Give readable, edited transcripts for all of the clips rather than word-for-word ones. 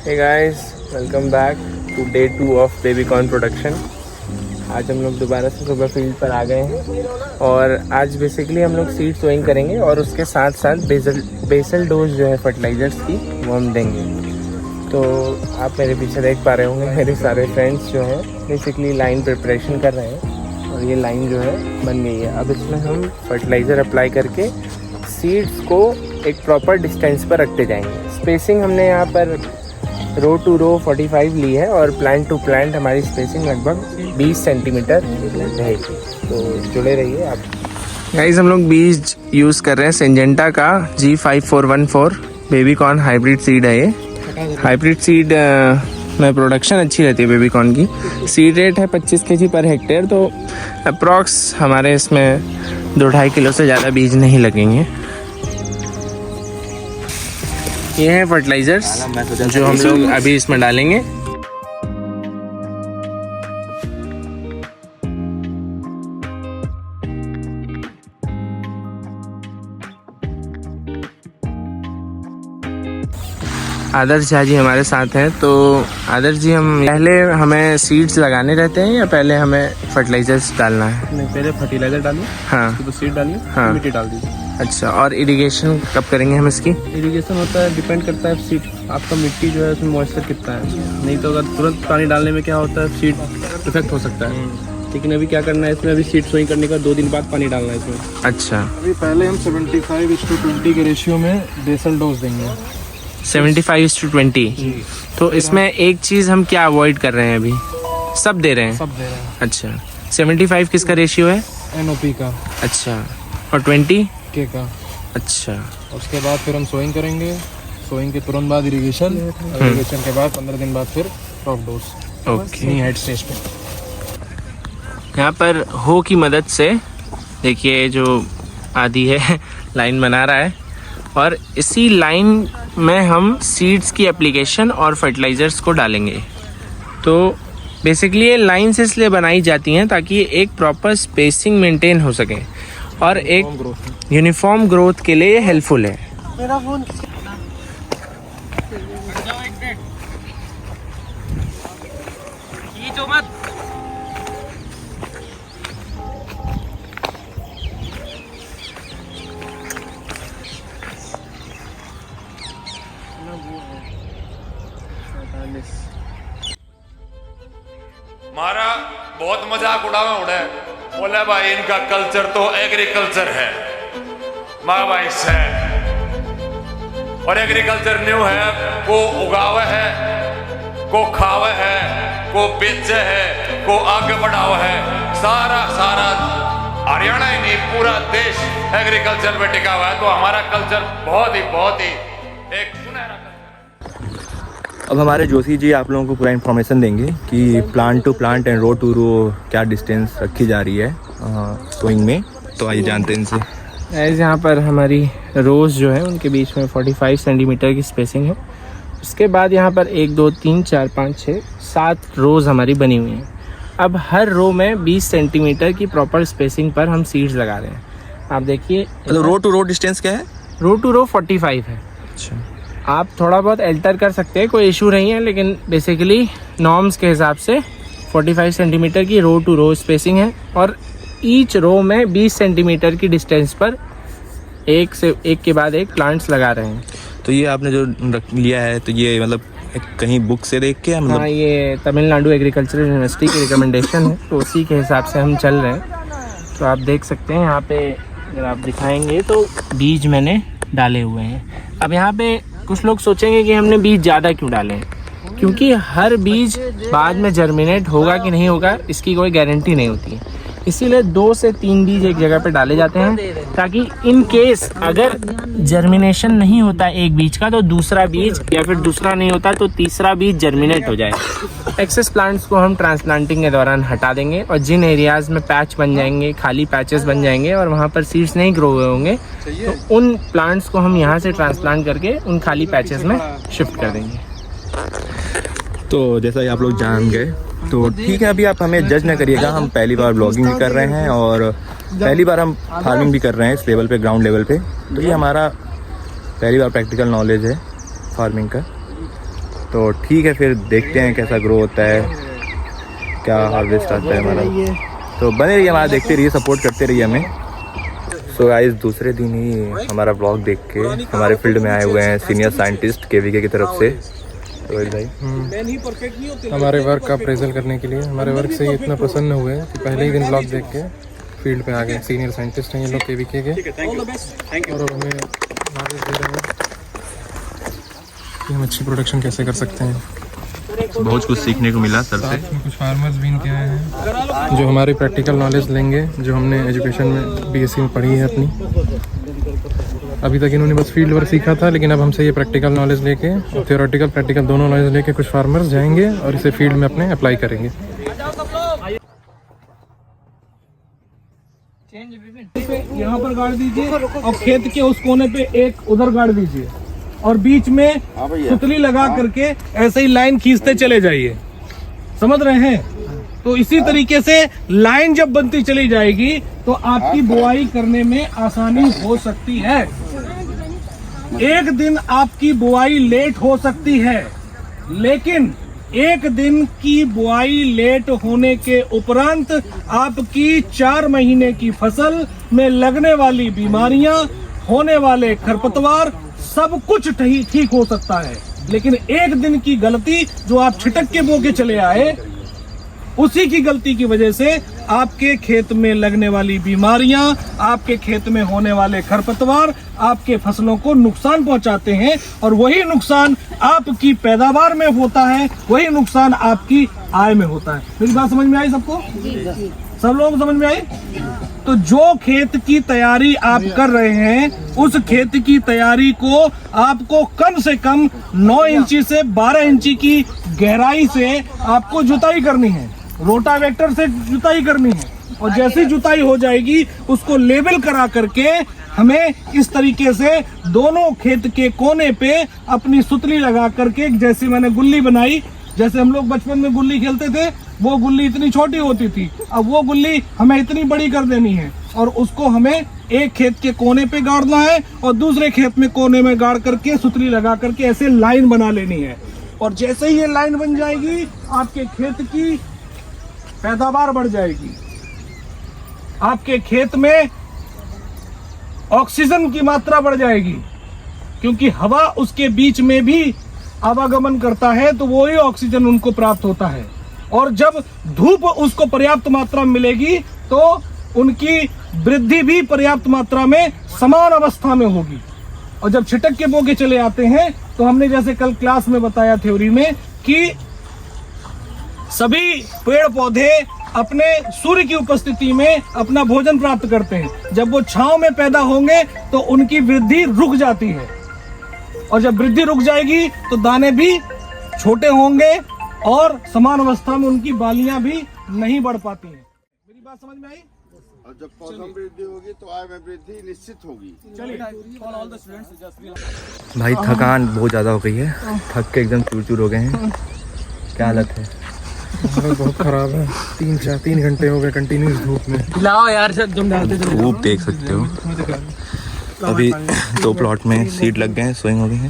Hey guys, welcome back to day 2 of baby corn production. आज हम लोग दोबारा से सुबह फील्ड पर आ गए हैं और आज बेसिकली हम लोग सीड सोइंग करेंगे और उसके साथ साथ बेसल डोज जो है फर्टिलाइज़र्स की वो हम देंगे। तो आप मेरे पीछे देख पा रहे होंगे मेरे सारे फ्रेंड्स जो हैं बेसिकली लाइन प्रिपरेशन कर रहे हैं और ये लाइन जो है बन गई है। अब इसमें हम फर्टिलाइज़र अप्लाई करके सीड्स को एक प्रॉपर डिस्टेंस पर रखते जाएंगे। स्पेसिंग हमने यहाँ पर रो टू रो 45 ली है और प्लांट टू प्लांट हमारी स्पेसिंग लगभग 20 सेंटीमीटर रहेगी। तो जुड़े रहिए आप। गाइस, हम लोग बीज यूज़ कर रहे हैं सिंजेंटा का G5414 बेबीकॉर्न हाइब्रिड सीड है। ये हाइब्रिड सीड में प्रोडक्शन अच्छी रहती है बेबीकॉर्न की। सीड रेट है 25 kg पर हेक्टेयर, तो अप्रॉक्स हमारे इसमें 2-2.5 किलो से ज़्यादा बीज नहीं लगेंगे। ये हैं फर्टिलाइज़र्स जो हम लोग अभी इसमें डालेंगे। आदर्श झा जी हमारे साथ हैं। तो आदर्श जी, हम पहले हमें सीड्स लगाने रहते हैं या पहले हमें फर्टिलाइजर्स डालना है? नहीं, पहले फर्टिलाइजर डालिए, हाँ, तो सीड डालिए, हाँ, मिट्टी डाल दीजिए। अच्छा, और इरिगेशन कब करेंगे हम इसकी? इरिगेशन होता है, डिपेंड करता है सीड आपका मिट्टी जो है उसमें मॉइस्चर कितना है। नहीं तो अगर तुरंत पानी डालने में क्या होता है, सीड इफेक्ट हो सकता है। लेकिन अभी क्या करना है, इसमें अभी सीड सोइंग करने का 2 दिन बाद पानी डालना है इसमें। अच्छा, अभी पहले हम 75:20 के रेशियो में बेसल डोज देंगे। 75:20। तो इसमें एक चीज़ हम क्या अवॉइड कर रहे हैं अभी? सब दे रहे हैं? सब दे रहे हैं। अच्छा, 75 किसका रेशियो है? NOP का। अच्छा, और 20 K का। अच्छा, उसके बाद फिर हम सोइंग करेंगे। सोइंग के तुरंत बाद इरिगेशन, इरिगेशन के बाद 15 दिन बाद फिर crop dose. Okay. Head stage पे यहाँ पर हो की मदद से देखिए जो आदि है लाइन बना रहा है और इसी लाइन में हम सीड्स की एप्लीकेशन और फर्टिलाइज़र्स को डालेंगे। तो बेसिकली ये लाइन्स इसलिए बनाई जाती हैं ताकि एक प्रॉपर स्पेसिंग मेंटेन हो सके और एक यूनिफॉर्म ग्रोथ के लिए ये हेल्पफुल है। मेरा फोन हमारा बहुत मजाक उड़ावे उड़े, बोले भाई इनका कल्चर तो एग्रीकल्चर है। माँ भाई से और एग्रीकल्चर न्यू है, को उगावे है, को खावे है, को बेचे है, को आगे बढ़ावे है। सारा हरियाणा ही नहीं पूरा देश एग्रीकल्चर पे टिका हुआ है। तो हमारा कल्चर बहुत ही एक सुनहरा। अब हमारे जोशी जी आप लोगों को पूरा इन्फॉर्मेशन देंगे कि plant to plant and row to row क्या डिस्टेंस रखी जा रही है सोइंग में। तो आइए जानते हैं इनसे। ऐसे यहाँ पर हमारी रोज़ जो है उनके बीच में 45 सेंटीमीटर की स्पेसिंग है। उसके बाद यहाँ पर 1 2 3 4 5 6 7 रोज़ हमारी बनी हुई हैं। अब हर रो में 20 सेंटीमीटर की प्रॉपर स्पेसिंग पर हम सीड्स लगा रहे हैं। आप देखिए, तो रो टू रो डिस्टेंस क्या है? रो टू रो 45 है। अच्छा, आप थोड़ा बहुत अल्टर कर सकते हैं, कोई इशू नहीं है, लेकिन बेसिकली नॉर्म्स के हिसाब से 45 सेंटीमीटर की रो टू रो स्पेसिंग है और ईच रो में 20 सेंटीमीटर की डिस्टेंस पर एक के बाद एक प्लांट्स लगा रहे हैं। तो ये आपने जो लिया है तो ये मतलब कहीं बुक से देख के मतलब? हाँ, ये तमिलनाडु एग्रीकल्चरल यूनिवर्सिटी की रिकमेंडेशन है, तो उसी के हिसाब से हम चल रहे हैं। तो आप देख सकते हैं यहाँ पे, अगर आप दिखाएंगे तो बीज मैंने डाले हुए हैं। अब यहाँ पे कुछ लोग सोचेंगे कि हमने बीज ज़्यादा क्यों डाले हैं, क्योंकि हर बीज बाद में जर्मिनेट होगा कि नहीं होगा इसकी कोई गारंटी नहीं होती है। इसीलिए 2 से 3 बीज एक जगह पे डाले जाते हैं ताकि इन केस अगर जर्मिनेशन नहीं होता एक बीज का तो दूसरा बीज, या फिर दूसरा नहीं होता तो तीसरा बीज जर्मिनेट हो जाए। एक्सेस प्लांट्स को हम ट्रांसप्लांटिंग के दौरान हटा देंगे और जिन एरियाज़ में पैच बन जाएंगे, खाली पैचेस बन जाएंगे और वहाँ पर सीड्स नहीं ग्रो हुए होंगे, तो उन प्लांट्स को हम यहाँ से ट्रांसप्लांट करके उन खाली पैचेस में शिफ्ट कर देंगे। तो जैसा ही आप लोग जान गए, तो ठीक है, अभी आप हमें जज न करिएगा। हम पहली बार ब्लॉगिंग भी कर रहे हैं और पहली बार हम फार्मिंग भी कर रहे हैं इस लेवल पे, ग्राउंड लेवल पे। तो ये हमारा पहली बार प्रैक्टिकल नॉलेज है फार्मिंग का। तो ठीक है, फिर देखते हैं कैसा ग्रो होता है, क्या हार्वेस्ट आता है हमारा। तो बने रहिए हमारा, देखते रहिए, सपोर्ट करते रहिए हमें। सो गाइस, दूसरे दिन ही हमारा ब्लॉग देख के हमारे फील्ड में आए हुए हैं सीनियर साइंटिस्ट केवीके की तरफ से रोहित भाई। हमारे वर्क का अप्रेजल करने के लिए, हमारे वर्क से इतना प्रसन्न हुए कि पहले ही दिन ब्लॉग देख के फील्ड पे आ गए। सीनियर साइंटिस्ट हैं ये लोग केवीके के, और हमें नॉलेज दे रहे हैं कि हम अच्छी प्रोडक्शन कैसे कर सकते हैं। बहुत कुछ सीखने को मिला सर से। कुछ फार्मर्स भी इनके आए हैं जो हमारी प्रैक्टिकल नॉलेज लेंगे, जो हमने एजुकेशन में बीएससी में पढ़ी है अपनी। अभी तक इन्होंने बस फील्ड वर्क सीखा था, लेकिन अब हमसे ये प्रैक्टिकल नॉलेज लेके और थियोरेटिकल प्रैक्टिकल दोनों नॉलेज लेके कुछ फार्मर्स जाएंगे और इसे फील्ड में अपने अप्लाई करेंगे। यहाँ पर गाड़ दीजिए और खेत के उस कोने पे एक उधर गाड़ दीजिए और बीच में सुतली लगा करके ऐसे ही लाइन खींचते चले जाइए। समझ रहे हैं? तो इसी तरीके से लाइन जब बनती चली जाएगी तो आपकी बुआई करने में आसानी हो सकती है। एक दिन आपकी बुआई लेट हो सकती है, लेकिन एक दिन की बुआई लेट होने के उपरांत आपकी 4 महीने की फसल में लगने वाली बीमारियां, होने वाले खरपतवार, सब कुछ ठीक हो सकता है। लेकिन एक दिन की गलती जो आप छिटक के बो के चले आए, उसी की गलती की वजह से आपके खेत में लगने वाली बीमारियां, आपके खेत में होने वाले खरपतवार आपके फसलों को नुकसान पहुंचाते हैं, और वही नुकसान आपकी पैदावार में होता है, वही नुकसान आपकी आय में होता है। मेरी बात समझ में आई सबको? सब लोगों को समझ में आई? तो जो खेत की तैयारी आप कर रहे हैं, उस खेत की तैयारी को आपको कम से कम 9 इंची से 12 इंची की गहराई से आपको जुताई करनी है, रोटावेक्टर से जुताई करनी है। और जैसी जुताई हो जाएगी उसको लेवल करा करके हमें इस तरीके से दोनों खेत के कोने पे अपनी सुतली लगा करके, जैसे मैंने गुल्ली बनाई, जैसे हम लोग बचपन में गुल्ली खेलते थे, वो गुल्ली इतनी छोटी होती थी, अब वो गुल्ली हमें इतनी बड़ी कर देनी है और उसको हमें एक खेत के कोने पे गाड़ना है और दूसरे खेत में कोने में गाड़ करके सुतली लगा करके ऐसे लाइन बना लेनी है। और जैसे ही ये लाइन बन जाएगी आपके खेत की पैदावार बढ़ जाएगी, आपके खेत में ऑक्सीजन की मात्रा बढ़ जाएगी, क्योंकि हवा उसके बीच में भी आवागमन करता है तो वही ऑक्सीजन उनको प्राप्त होता है। और जब धूप उसको पर्याप्त मात्रा में मिलेगी तो उनकी वृद्धि भी पर्याप्त मात्रा में समान अवस्था में होगी। और जब छिटक के बोके चले आते हैं तो हमने जैसे कल क्लास में बताया थ्योरी में कि सभी पेड़ पौधे अपने सूर्य की उपस्थिति में अपना भोजन प्राप्त करते हैं। जब वो छांव में पैदा होंगे तो उनकी वृद्धि रुक जाती है, और जब वृद्धि रुक जाएगी तो दाने भी छोटे होंगे और समान अवस्था में उनकी बालियां भी नहीं बढ़ पाती हैं। मेरी बात समझ में आई? और जब पौधों में वृद्धि होगी तो आय में वृद्धि निश्चित होगी। चलिए भाई थकान बहुत ज़्यादा हो गई है, थक के एकदम चूर हो गए हैं। क्या हालत है? बहुत खराब है। 3 घंटे हो गए कंटिन्यूस धूप में। लाओ यार, जब डालते धूप देख सकते हो। अभी 2 प्लॉट में सीड लग गए हैं, सोइंग हो गई है।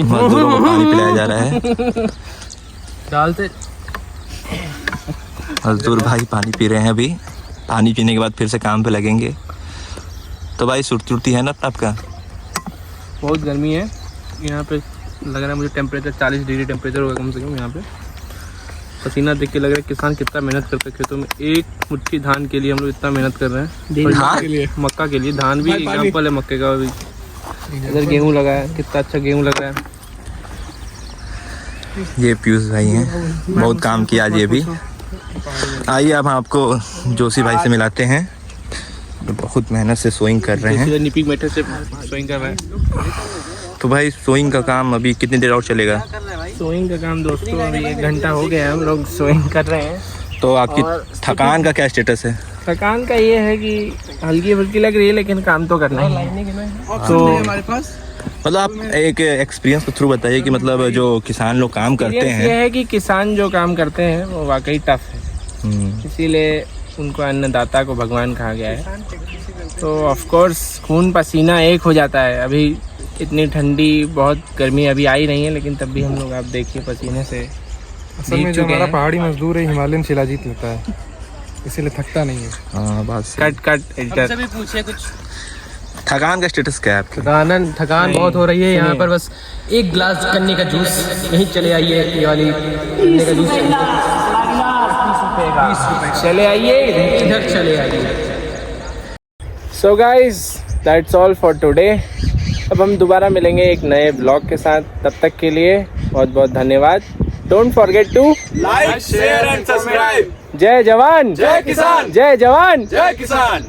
मजदूरों को पानी पिलाया जा रहा है। डालते मजदूर भाई पानी पी रहे हैं अभी। पानी पीने के बाद फिर से काम पे लगेंगे। तो भाई सुर्ती है ना आपका? बहुत गर्मी है यहाँ पे, लग रहा है मुझे टेम्परेचर 40 डिग्री टेम्परेचर होगा कम से कम यहाँ पे। पसीना देख के लग रहा है किसान कितना मेहनत करते हैं खेतों में। एक मुट्ठी धान के लिए हम लोग इतना मेहनत कर रहे हैं। धान के लिए, मक्का के लिए, धान भी एग्जाम्पल है मक्के का भी। इधर गेहूँ लगा है, कितना अच्छा गेहूँ लगा है। ये पीयूष भाई हैं, बहुत काम किया आज ये भी। आइए अब हम आपको जोशी भाई से मिलाते हैं, तो बहुत मेहनत से सोइंग कर रहे हैं। निपिक मेथड से सोइंग कर रहे हैं। तो भाई सोइंग का काम अभी कितनी देर और चलेगा? सोइंग का काम दोस्तों अभी 1 घंटा हो गया है, हम लोग सोइंग कर रहे हैं। तो आपकी थकान का क्या स्टेटस है? थकान का ये है कि हल्की फुल्की लग रही है, लेकिन काम तो करना ही है। तो हमारे पास मतलब आप एक एक्सपीरियंस के थ्रू बताइए कि मतलब जो किसान लोग काम करते हैं, ये है कि किसान जो काम करते हैं वो वाकई टफ है, इसीलिए उनको अन्नदाता को भगवान कहा गया है। तो ऑफ कोर्स खून पसीना एक हो जाता है। अभी इतनी ठंडी, बहुत गर्मी अभी आई नहीं है, लेकिन तब भी हम लोग आप देखिए पसीने से असल में जो हमारा पहाड़ी मजदूर है हिमालयन शिलाजीत लेता है, इसीलिए थकता नहीं है। हाँ बात सही। Cut editor. भी पूछे कुछ थकान का स्टेटस क्या है आपके? थकान बहुत हो रही है यहाँ पर। बस एक गिलास गन्ने का जूस, यहीं चले आइए, ये वाली गन्ने का जूस 20 रुपए चले आइए, इधर चले आइए। So guys that's all for today. अब हम दोबारा मिलेंगे एक नए ब्लॉग के साथ, तब तक के लिए बहुत बहुत धन्यवाद। Don't forget to like share and subscribe. जय जवान जय किसान। जय जवान जय किसान।